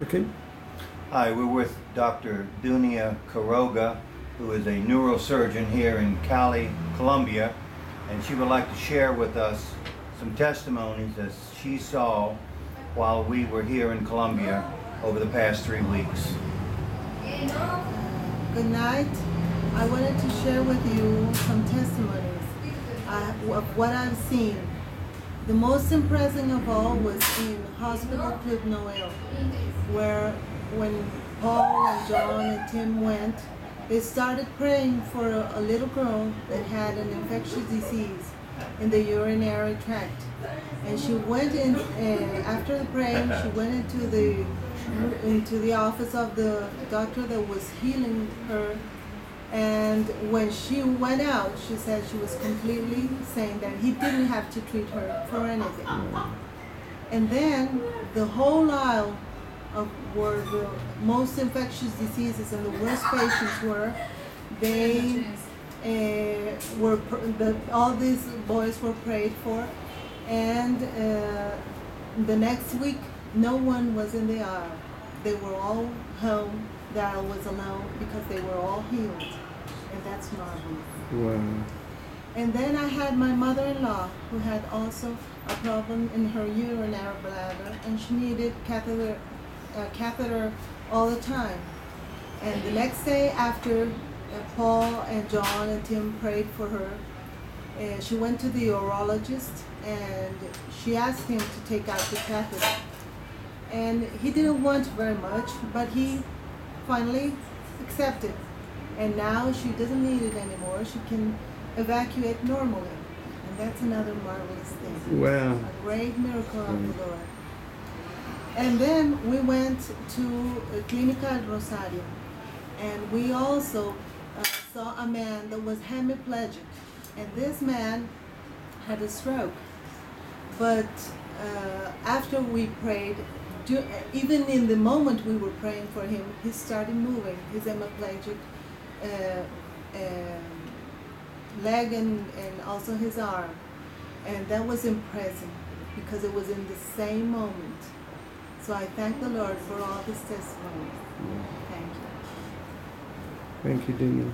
Okay. Hi, we're with Dr. Dunia Quiroga, who is a neurosurgeon here in Cali, Colombia, and she would like to share with us some testimonies that she saw while we were here in Colombia over the past 3 weeks. Good night. I wanted to share with you some testimonies of what I've seen. The most impressive of all was in Hospital Club Noel, where when Paul and John and Tim went, they started praying for a little girl that had an infectious disease in the urinary tract. And she went in, after the praying, she went into the office of the doctor that was healing her. And when she went out, she said she was completely saying that he didn't have to treat her for anything. And then the whole aisle of where the most infectious diseases and the worst patients were, all these boys were prayed for, and the next week no one was in the aisle. They were all home. The aisle was alone because they were all healed, and that's marvelous. Wow. And then I had my mother-in-law who had also a problem in her urinary bladder, and she needed catheter all the time. And the next day after Paul and John and Tim prayed for her, she went to the urologist and she asked him to take out the catheter. And he didn't want very much, but he finally accepted. And now she doesn't need it anymore. She can evacuate normally. And that's another marvelous thing. Wow. A great miracle of the Lord. And then we went to Clínica Rosario, and we also saw a man that was hemiplegic. And this man had a stroke. But after we prayed, even in the moment we were praying for him, he started moving his hemiplegic leg and also his arm. And that was impressive because it was in the same moment. So I thank the Lord for all his testimonies. Thank you. Thank you, Daniel.